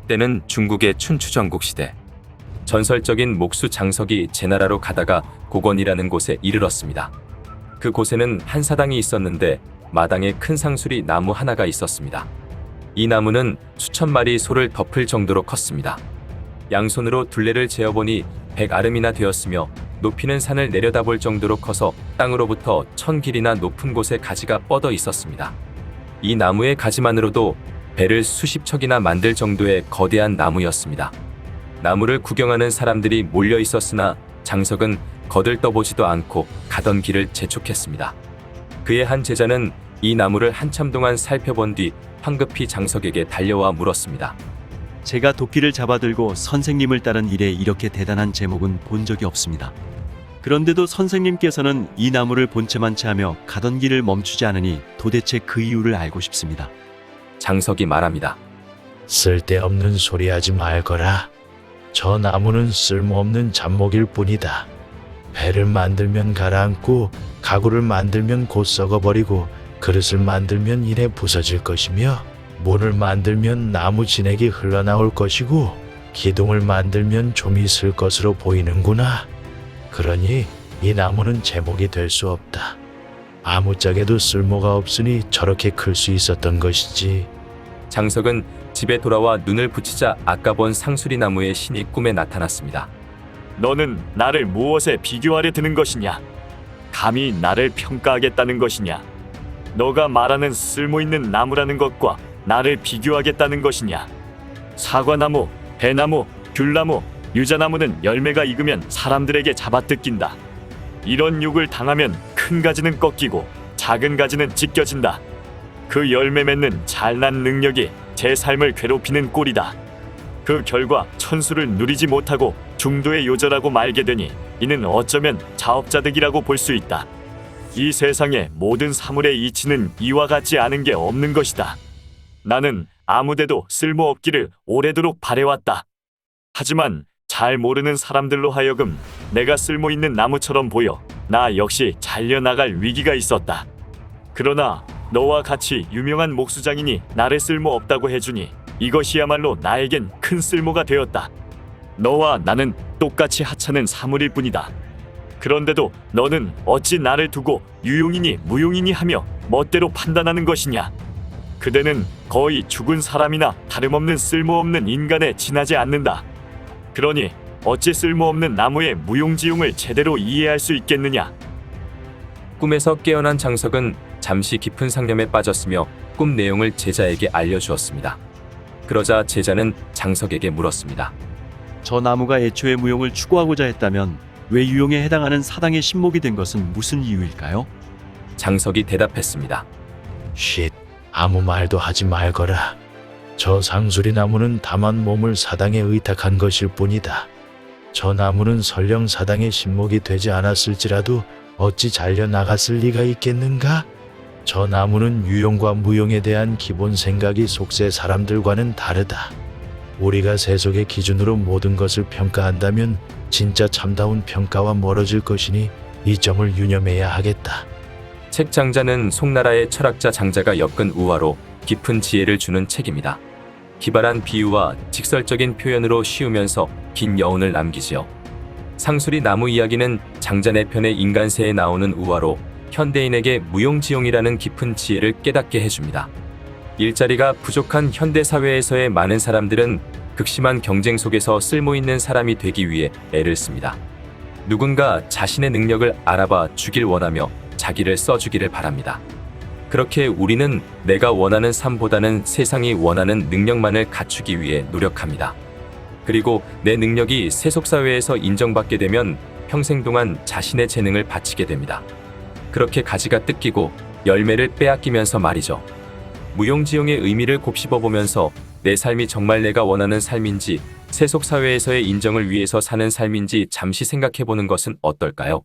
때는 중국의 춘추전국 시대. 전설적인 목수 장석이 제나라로 가다가 고건이라는 곳에 이르렀습니다. 그 곳에는 한 사당이 있었는데 마당에 큰 상수리 나무 하나가 있었습니다. 이 나무는 수천 마리 소를 덮을 정도로 컸습니다. 양손으로 둘레를 재어보니 100아름이나 되었으며 높이는 산을 내려다볼 정도로 커서 땅으로부터 1000길이나 높은 곳에 가지가 뻗어 있었습니다. 이 나무의 가지만으로도 배를 수십 척이나 만들 정도의 거대한 나무였습니다. 나무를 구경하는 사람들이 몰려 있었으나 장석은 거들떠보지도 않고 가던 길을 재촉했습니다. 그의 한 제자는 이 나무를 한참 동안 살펴본 뒤 황급히 장석에게 달려와 물었습니다. 제가 도끼를 잡아들고 선생님을 따른 일에 이렇게 대단한 제목은 본 적이 없습니다. 그런데도 선생님께서는 이 나무를 본체만 채하며 가던 길을 멈추지 않으니 도대체 그 이유를 알고 싶습니다. 장석이 말합니다. 쓸데없는 소리 하지 말거라. 저 나무는 쓸모없는 잡목일 뿐이다. 배를 만들면 가라앉고 가구를 만들면 곧 썩어버리고 그릇을 만들면 이래 부서질 것이며 문을 만들면 나무 진액이 흘러나올 것이고 기둥을 만들면 좀 있을 것으로 보이는구나. 그러니 이 나무는 제목이 될 수 없다. 아무짝에도 쓸모가 없으니 저렇게 클 수 있었던 것이지. 장석은 집에 돌아와 눈을 붙이자 아까 본 상수리 나무의 신이 꿈에 나타났습니다. 너는 나를 무엇에 비교하려 드는 것이냐? 감히 나를 평가하겠다는 것이냐? 너가 말하는 쓸모있는 나무라는 것과 나를 비교하겠다는 것이냐? 사과나무, 배나무, 귤나무, 유자나무는 열매가 익으면 사람들에게 잡아뜯긴다. 이런 욕을 당하면 큰 가지는 꺾이고 작은 가지는 찢겨진다. 그 열매 맺는 잘난 능력이 제 삶을 괴롭히는 꼴이다. 그 결과 천수를 누리지 못하고 중도에 요절하고 말게 되니 이는 어쩌면 자업자득이라고 볼 수 있다. 이 세상의 모든 사물의 이치는 이와 같지 않은 게 없는 것이다. 나는 아무데도 쓸모없기를 오래도록 바래왔다. 하지만 잘 모르는 사람들로 하여금 내가 쓸모있는 나무처럼 보여 나 역시 잘려나갈 위기가 있었다. 그러나 너와 같이 유명한 목수장이니 나를 쓸모없다고 해주니 이것이야말로 나에겐 큰 쓸모가 되었다. 너와 나는 똑같이 하찮은 사물일 뿐이다. 그런데도 너는 어찌 나를 두고 유용이니 무용이니 하며 멋대로 판단하는 것이냐? 그대는 거의 죽은 사람이나 다름없는 쓸모없는 인간에 지나지 않는다. 그러니 어찌 쓸모없는 나무의 무용지용을 제대로 이해할 수 있겠느냐? 꿈에서 깨어난 장석은 잠시 깊은 상념에 빠졌으며 꿈 내용을 제자에게 알려주었습니다. 그러자 제자는 장석에게 물었습니다. 저 나무가 애초에 무용을 추구하고자 했다면 왜 유용에 해당하는 사당의 신목이 된 것은 무슨 이유일까요? 장석이 대답했습니다. 쉿, 아무 말도 하지 말거라. 저 상수리 나무는 다만 몸을 사당에 의탁한 것일 뿐이다. 저 나무는 설령 사당의 신목이 되지 않았을지라도 어찌 잘려나갔을 리가 있겠는가? 저 나무는 유용과 무용에 대한 기본 생각이 속세 사람들과는 다르다. 우리가 세속의 기준으로 모든 것을 평가한다면 진짜 참다운 평가와 멀어질 것이니 이 점을 유념해야 하겠다. 책 장자는 송나라의 철학자 장자가 엮은 우화로 깊은 지혜를 주는 책입니다. 기발한 비유와 직설적인 표현으로 쉬우면서 긴 여운을 남기지요. 상수리 나무 이야기는 장자 내편의 인간세에 나오는 우화로 현대인에게 무용지용이라는 깊은 지혜를 깨닫게 해줍니다. 일자리가 부족한 현대사회에서의 많은 사람들은 극심한 경쟁 속에서 쓸모있는 사람이 되기 위해 애를 씁니다. 누군가 자신의 능력을 알아봐 주길 원하며 자기를 써주기를 바랍니다. 그렇게 우리는 내가 원하는 삶보다는 세상이 원하는 능력만을 갖추기 위해 노력합니다. 그리고 내 능력이 세속사회에서 인정받게 되면 평생 동안 자신의 재능을 바치게 됩니다. 그렇게 가지가 뜯기고 열매를 빼앗기면서 말이죠. 무용지용의 의미를 곱씹어보면서 내 삶이 정말 내가 원하는 삶인지 세속사회에서의 인정을 위해서 사는 삶인지 잠시 생각해보는 것은 어떨까요?